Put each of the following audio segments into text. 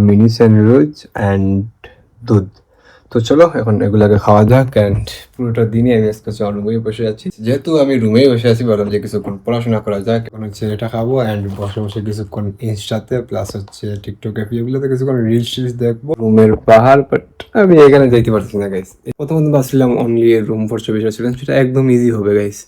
Mini sandwich and দুধ। তো চলো এখন এগুলাকে খাওয়া যাক। অ্যান্ড পুরোটা দিনই আমি আজকে রুমেই বসে আছি, যেহেতু আমি রুমেই বসে আছি ভাবলাম যে কিছুক্ষণ পড়াশোনা করা যাক। এখন হচ্ছে এটা খাবো অ্যান্ড বসে বসে কিছুক্ষণ ইনস্টাতে প্লাস হচ্ছে টিকটকে এগুলোতে কিছুক্ষণ রিলস টিলস দেখবো। রুমের পাহাড়, বাট আমি এখানে যাইতে পারছি না গাইস। প্রথমত ভাবছিলাম অনলি রুম ফর 24 ছিলেন, সেটা একদম ইজি হবে গাইস।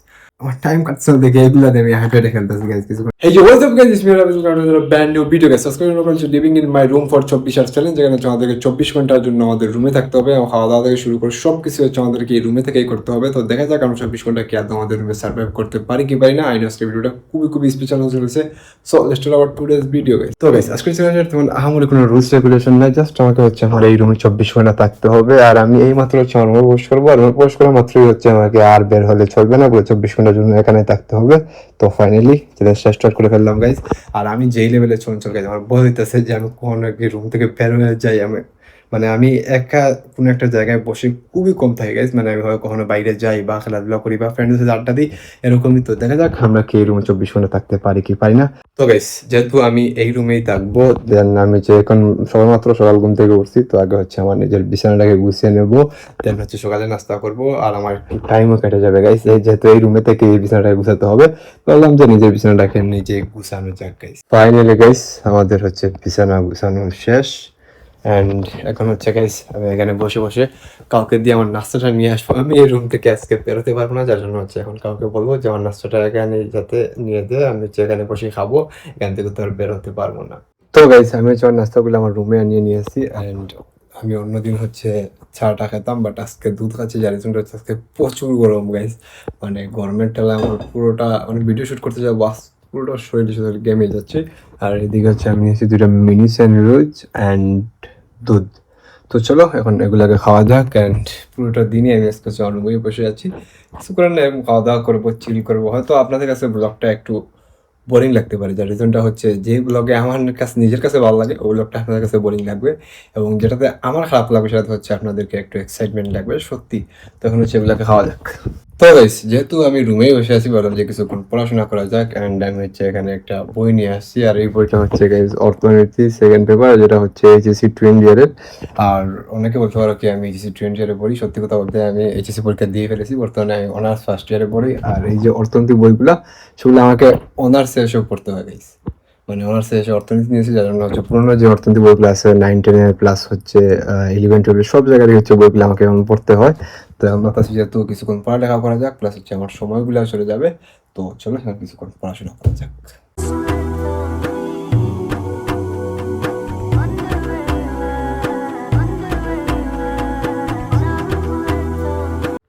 আমার টাইম কাটছে দেখে এগুলা আমি হেঁটে হেঁটে খেলতেছি গাইস কিছু। এই যে what's up guys, it's me Rabil counter brand new video guys. Subscribe করুন living in my room for 24 hours challenge, যেখানে আমাদেরকে 24 ঘন্টার জন্য আমাদের রুমে থাকতে হবে এবং খাওয়া দাওয়া থেকে শুরু করে সবকিছু হচ্ছে আমাদেরকে এই রুমে থেকেই করতে হবে। তো দেখা যাক আমরা 24 ঘন্টা কি আদৌ আমাদের রুমে সার্ভাইভ করতে পারি কি পারি না। আই নো আজকে ভিডিওটা খুবই স্পেশাল হতে চলেছে। So let's talk about today's video guys. তো গাইস আজকের চ্যালেঞ্জের তেমন আহামরি কোনো রুলস রেগুলেশন নাই, জাস্ট আমাকে হচ্ছে আমার এই রুমে 24 ঘন্টা থাকতে হবে। আর আমি এই মাত্র হচ্ছে আমার রুমে প্রবেশ করবো, আর রুমে প্রবেশ করা মাত্রই হচ্ছে আমাকে আর বের হলে চলবে না, পুরো 24 ঘন্টার জন্য এখানে থাকতে হবে। তো ফাইনালি চ্যালেঞ্জটা স্টার্ট করে ফেললাম গাইস। আর আমি যেই লেভেলে চঞ্চল গাইস, আমার ভয় হইতেছে যে আমি কখনো কি রুম থেকে বের হয়ে যাই। আমি একা কোনো একটা জায়গায় বসে খুবই কম থাকি গাইস। আমি হয় কখনো বাইরে যাই বা খেলাধুলা করি বা ফ্রেন্ডদের সাথে আড্ডা দিই, এরকমই। তো দেখা যাক আমরা কি এই রুমে 24 ঘন্টা থাকতে পারি কি পারি না। তো গাইস যেহেতু আমি এই রুমেই থাকবো, দেন আমি যে এখন সবেমাত্র সকাল ঘুম থেকে উঠছি, তো আগে হচ্ছে আমার নিজের বিছানাটাকে গুছিয়ে নেবো, দেন হচ্ছে সকালে নাস্তা করবো, আর আমার একটু টাইমও কেটে যাবে গাইস। যেহেতু এই রুমে থেকে এই বিছানাটাকে গুছাতে হবে, বললাম যে নিজের বিছানাটাকে নিজে গুছানো যাক গাইস। ফাইনালি গাইস আমাদের হচ্ছে বিছানা গুছানো শেষ। অ্যান্ড এখন হচ্ছে গাইস আমি এখানে বসে বসে কাউকে দিয়ে আমার নাস্তাটা নিয়ে আসবো। আমি এই রুম থেকে আজকে বেরোতে পারবো না, যার জন্য হচ্ছে এখন কাউকে বলবো যে আমার নাস্তাটা এখানে যাতে নিয়ে দেয়, আমি হচ্ছে এখানে বসে খাবো, এখান থেকে তো আর বেরোতে পারবো না। তো গাইস আমি হচ্ছে আমার নাস্তাগুলো আমার রুমে নিয়ে আসি। অ্যান্ড আমি অন্যদিন হচ্ছে চাটা খেতাম, বাট আজকে দুধ খাচ্ছি, যার জন্য হচ্ছে আজকে প্রচুর গরম গাইস। গরমের টেলা আমার পুরোটা ভিডিও শুট করতে যাবো, পুরোটা শরীর গেমে যাচ্ছে। আর এদিকে হচ্ছে আমি নিয়েছি 2টা মিনি স্যান্ডউইচ অ্যান্ড দুধ। তো চলো এখন এগুলাকে খাওয়া যাক। অ্যান্ড পুরোটা দিনই আমি আজকে রুমেই বসে আছি, কিছু করার নেই, খাওয়া দাওয়া করবো, চিল করবো। হয়তো আপনাদের কাছে ব্লগটা একটু বোরিং লাগতে পারে, যার রিজনটা হচ্ছে যে ব্লগে আমার কাছে নিজের কাছে ভালো লাগে ওই ব্লগটা আপনাদের কাছে বোরিং লাগবে, এবং যেটাতে আমার খারাপ লাগবে সেটাতে হচ্ছে আপনাদেরকে একটু এক্সাইটমেন্ট লাগবে সত্যি। তখন হচ্ছে এগুলোকে খাওয়া যাক। তো গাইস যেহেতু আমি রুমেই বসে আছি, ভাবলাম যে কিছুক্ষণ পড়াশোনা করা যাক। অ্যান্ড আমি হচ্ছে এখানে একটা বই নিয়ে আসছি, আর এই বইটা হচ্ছে গাইস অর্থনীতি সেকেন্ড পেপার, যেটা হচ্ছে এইচএসসি 20 ইয়ারের। আর অনেকে বলতে পারো কি আমি এইচএসসি 20 ইয়ারে পড়ি, সত্যি কথা বলতে আমি এইচএসসি পরীক্ষা দিয়ে ফেলেছি, বর্তমানে আমি অনার্স ফার্স্ট ইয়ারে পড়ি। আর এই যে অর্থনীতি বইগুলা, সেগুলো আমাকে অনার্সে এসেও পড়তে হয় গাইস। অনার্সে এসে অর্থনীতি নিয়েছি, যার জন্য হচ্ছে পুরোনো যে অর্থনীতি বইগুলো আছে 9-10 প্লাস হচ্ছে 11-12 সব জায়গায় হচ্ছে বইগুলো আমাকে এখন পড়তে হয়। তো আমার কাছে যেহেতু কিছুক্ষণ পড়ালেখা করা যাক, প্লাস হচ্ছে আমার সময়গুলো চলে যাবে। তো চলো এখন কিছুক্ষণ পড়াশোনা করা যাক।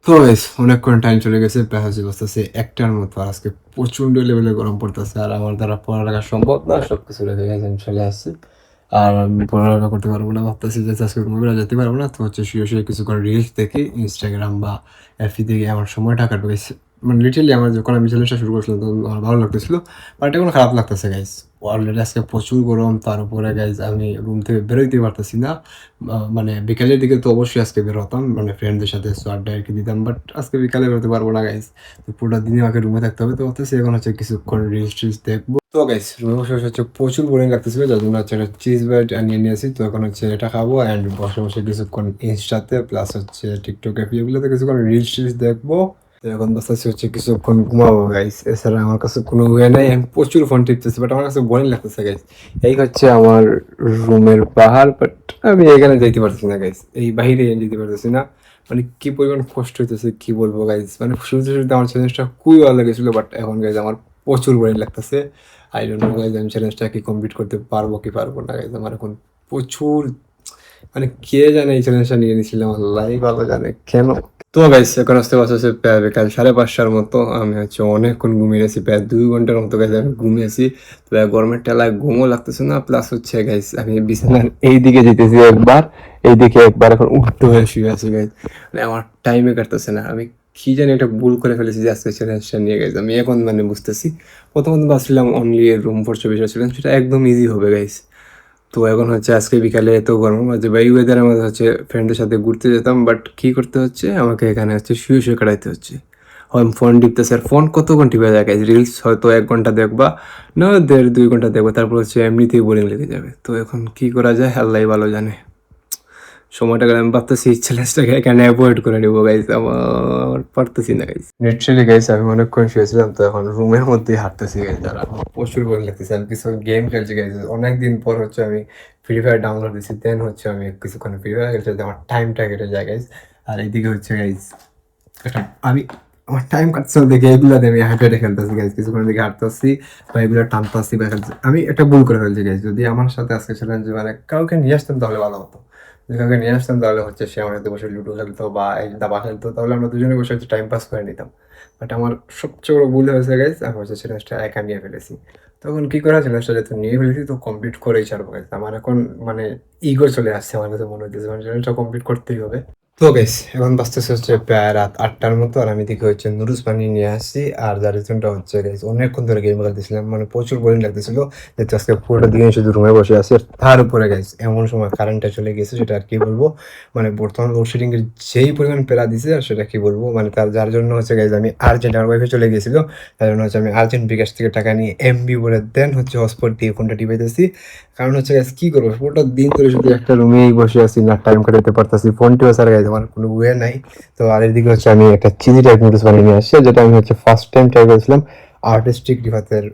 তো গাইস অনেকক্ষণ টাইম চলে গেছে, প্রায় হচ্ছে বসতেছে 1টার মতো। আর আজকে প্রচন্ড লেভেলে গরম পড়তেছে, আর আমার দ্বারা পড়ালেখা সম্ভব না, সবকিছু রেখে গেছে আমি চলে আসছি। আর আমি পড়ালেখা করতে পারবো না, ভাবতেছি যে আজকে ঘুমিয়ে যেতে পারবো না। তো হচ্ছে শুয়ে কিছুক্ষণ রিলস দেখি ইনস্টাগ্রাম বা এফি থেকে আমার সময়টা কাটবে। লিটারলি আমার যখন আমি চ্যালেঞ্জটা শুরু করছিলাম তখন আমার ভালো লাগতেছিল, বাট এখন খারাপ লাগতেছে গাইস। অলরেডি আজকে প্রচুর গরম, তার উপরে গাইজ আমি রুম থেকে বেরোইতে পারতেছি না। বিকালের দিকে তো অবশ্যই আজকে বেরোতাম, ফ্রেন্ডদের সাথে আড্ডা আর কি দিতাম, বাট আজকে বিকালে বেরোতে পারবো না গাইজ। তো পুরোটা দিনই আমাকে রুমে থাকতে হবে। তো হচ্ছে এখন হচ্ছে কিছুক্ষণ রিলস টিলস দেখবো। তো গাইস রুমে বসে বসে হচ্ছে প্রচুর বোরিং লাগতেছিল, যার জন্য হচ্ছে একটা চিজ ব্রেড নিয়ে আসি। তো এখন হচ্ছে এটা খাবো অ্যান্ড বসে বসে কিছুক্ষণ ইনস্টাতে প্লাস হচ্ছে টিকটকে এগুলোতে কিছুক্ষণ রিলস টিলস দেখবো। তো এখন বসতেছি হচ্ছে কিছুক্ষণ ঘুমাবো গাইস। এছাড়া আমার কাছে কোনো ওয়ে নাই, আমি প্রচুর ফোন টিপতেছি, বাট আমার কাছে বোরিং লাগতেছে গাইস। এই হচ্ছে আমার রুমের পাহাড়, বাট আমি এখানে যাইতে পারতেছি না গাইস, এই বাহিরে যেতে পারতেছি না। কি পরিমাণ কষ্ট হইতেছে কি বলবো গাইস। শুরুতে আমার চ্যালেঞ্জটা খুবই ভালো লেগেছিল, বাট এখন গাইস আমার প্রচুর বোরিং লাগতেছে। আই ডোন্ট নো গাইস আমি চ্যালেঞ্জটা কি কমপ্লিট করতে পারবো কি পারবো না গাইস। আমার এখন প্রচুর কে জানে এই চ্যালেঞ্জটা নিয়ে নিয়েছিলাম, আল্লাহ ভালো জানে কেন। তো গাইস এখন আসতে পারছে প্রায় বিকাল 5:30টার মতো। আমি হচ্ছে অনেকক্ষণ ঘুমিয়েছি, প্রায় 2 ঘন্টার মতো গাইস আমি ঘুমিয়েছি। তো গরমের টেলায় ঘুমও লাগতেছে না, প্লাস হচ্ছে গাইস আমি বিছানার এইদিকে যেতেছি একবার, এইদিকে একবার, এখন উঠতে হয়ে শুয়ে আছি গাইস। আমার টাইমে কাটতেছে না, আমি কি জানি একটা ভুল করে ফেলেছি যে আজকে চ্যালেঞ্জটা নিয়ে গাইস। আমি এখন বুঝতেছি, প্রথমত ভাবছিলাম অনলি রুম ফর 24 ছিলেন, সেটা একদম ইজি হবে গাইস। তো এখন হচ্ছে আজকে বিকালে এত গরম যে বা এই ওয়েদারের মধ্যে হচ্ছে ফ্রেন্ডের সাথে ঘুরতে যেতাম, বাট কি করতে হচ্ছে আমাকে এখানে হচ্ছে শুয়ে কাটাইতে হচ্ছে। ফোন টিপতেছে, আর ফোন কতক্ষণ টিপে যায় গাইজ, রিলস হয়তো 1 ঘন্টা দেখবা, না 1.5-2 ঘন্টা দেখবা, তারপর হচ্ছে এমনিতেই বোরিং লেগে যাবে। তো এখন কি করা যায় আল্লাহই ভালো জানে। সময়টা আমি ভাবতেছি চ্যালেঞ্জটাকে এখানে অ্যাভয়েড করে নেবো গাইজ, আমার পারতেছি না গাইজ। লিটারালি গাইজ আমি অনেকক্ষণ শুয়েছিলাম, তো এখন রুমের মধ্যেই হাঁটতেছি গাইজ, আর আমার প্রচুর বোরিং লাগতেছে। আমি কিছু গেম খেলছি গাইজ, অনেকদিন পর হচ্ছে আমি ফ্রি ফায়ার ডাউনলোড দিচ্ছি, দেন হচ্ছে আমি কিছুক্ষণ ফ্রি ফায়ার খেলছি, আমার টাইমটা কেটে যায় গাইজ। আর এইদিকে হচ্ছে গাইজ আমি আমার টাইম কাটছে দেখে এগুলো আমি হাঁটে হাঁটে খেলতেছি গাইজ, কিছুক্ষণ দিকে হাঁটতেছি বা এগুলো টানতেছি বা খেলছি। আমি একটা ভুল করে ফেলছি গাইজ, যদি আমার সাথে আজকে চ্যালেঞ্জ মানে কাউকে নিয়ে আসতাম তাহলে ভালো হতো। যদি কাউকে নিয়ে আসতাম তাহলে হচ্ছে সে আমার সাথে বসে লুডো খেলতো বা এই দাবা খেলতো, তাহলে আমরা দুজনে বসে হচ্ছে টাইম পাস করে নিতাম। বাট আমার সবচেয়ে বড় ভুল হয়েছে গাইজ, আমি হচ্ছে চ্যালেঞ্জটা একা নিয়ে ফেলেছি। তখন কি করা, চ্যালেঞ্জটা যেহেতু নিয়ে ফেলেছি তো কমপ্লিট করেই ছাড়বো গাইজ। আমার এখন মানে ইগো চলে আসছে, আমার কাছে মনে হচ্ছে মানে চ্যালেঞ্জটা কমপ্লিট করতেই হবে। তো গাইস এখন বাজতেছে হচ্ছে প্রায় রাত 8টার মতো, আর আমি দেখি হচ্ছে নুডলস বানিয়ে নিয়ে আসছি। আর যার রিজনটা হচ্ছে গাইস অনেকক্ষণ ধরে গেম খেলতেছিলাম, মানে প্রচুর বোরিং লাগতেছিল, যেহেতু আজকে পুরোটা দিন শুধু রুমে বসে আছি। আর তার উপরে গাইস এমন সময় কারেন্টটা চলে গেছে, সেটা আর কি বলবো, মানে বর্তমান লোডশেডিং এর যেই পরিমাণ পেরা দিছে আর সেটা কি বলবো, মানে তার যার জন্য হচ্ছে গাইস আমি আর্জেন্ট, আমার ওয়াইফাই চলে গেছিল, তার জন্য হচ্ছে আমি আর্জেন্ট বিকাশ থেকে টাকা নিয়ে এমবি ভরে দেন হচ্ছে হটস্পট দিয়ে ফোনটা টিপাইতেছি। কারণ হচ্ছে গাইস কি করবো, পুরোটা দিন ধরে শুধু একটা রুমেই বসে আছি, না টাইম কাটাতে পারতাছি, ফোনটিও ছাড়া গাইস আমার কোনো ওয়ে নাই। তো আর এদিকে হচ্ছে আমি একটা চিজি টাইপ নুডলস বানিয়ে নিয়ে আসছি, যেটা আমি হচ্ছে ফার্স্ট টাইম ট্রাই করেছিলাম আর্টিস্টিক রিভাতের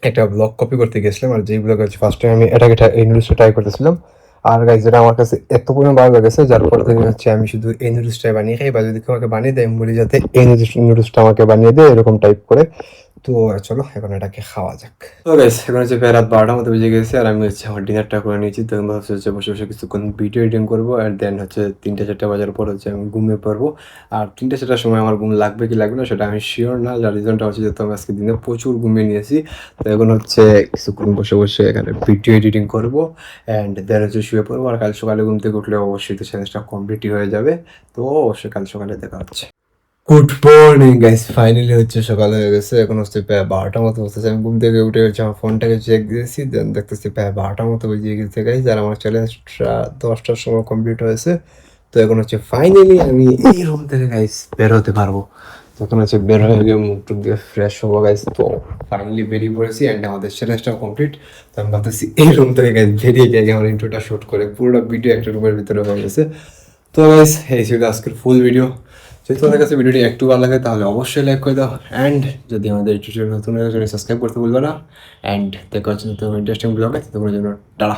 একটা ব্লগ কপি করতে গেছিলাম। আর যেই ব্লগ হচ্ছে ফার্স্ট টাইম আমি এটাকে এই নুডলসটা ট্রাই করতেছিলাম। আর গাইস যেটা আমার কাছে এত পরিমাণ ভালো লেগেছে, যার পর থেকে হচ্ছে আমি শুধু এই নুডলসটাই বানিয়ে খাই, বা যদি কেউ আমাকে বানিয়ে দেয় আমি বলি যাতে এই নুডলসটা আমাকে বানিয়ে দেয় এরকম টাইপ করে। তো চলো এখন এটাকে খাওয়া যাক। তো গাইস এখন হচ্ছে প্রায় রাত 12টার মতো বেজে গেছে, আর আমি হচ্ছে আমার ডিনারটা করে নিয়েছি। তো আমি ভাবছি হচ্ছে বসে বসে কিছুক্ষণ ভিডিও এডিটিং করবো, আর দেন হচ্ছে 3টা-4টা বাজার পর হচ্ছে আমি ঘুমিয়ে পড়বো। আর 3টা-4টার সময় আমার ঘুম লাগবে কি লাগবে না সেটা আমি শিওর না, যার রিজনটা হচ্ছে যেহেতু আমি আজকে দিনে প্রচুর ঘুমিয়ে নিয়েছি। তো এখন হচ্ছে কিছুক্ষণ বসে বসে এখানে ভিডিও এডিটিং করবো, অ্যান্ড দেন হচ্ছে শুয়ে পড়বো। আর কাল সকালে ঘুম থেকে উঠলে অবশ্যই তো চ্যালেঞ্জটা কমপ্লিটই হয়ে যাবে। তো অবশ্যই কাল সকালে দেখা হচ্ছে। গুড মর্নিং গাইস, ফাইনালি হচ্ছে সকাল হয়ে গেছে, এখন হচ্ছে প্রায় 12টার মতো বসতেছে। আমি ঘুম থেকে উঠে হচ্ছে আমার ফোনটাকে চেক দিয়েছি, দেন দেখতেছি প্রায় 12টার মতো বেজে গেছে গাইস, আর আমার চ্যালেঞ্জটা 10টার সময় কমপ্লিট হয়েছে। তো এখন হচ্ছে ফাইনালি আমি এই রুম থেকে গাইস বের হতে পারবো। তখন হচ্ছে বের হয়ে গিয়ে মুখ টুক দিয়ে ফ্রেশ হবো গাইস। তো ফাইনালি বেরিয়ে পড়েছি, অ্যান্ড আমাদের চ্যালেঞ্জটাও কমপ্লিট। তো আমি ভাবতেছি এই রুম থেকে গাইস বেরিয়ে গিয়ে আমার ইন্ট্রোটা শ্যুট করে পুরোটা ভিডিও একটা রুমের ভিতরে হয়ে গেছে। তো গাইস এই ছিল আজকের ফুল ভিডিও। যদি তোমাদের কাছে ভিডিওটি একটু ভালো লাগে তাহলে অবশ্যই লাইক করে দাও, অ্যান্ড যদি আমাদের ইউটিউব নতুন হয়ে সাবস্ক্রাইব করতে ভুলবে না। অ্যান্ড দেখা হচ্ছে নতুন ইন্টারেস্টিং ব্লগে, তোমার জন্য টাটা।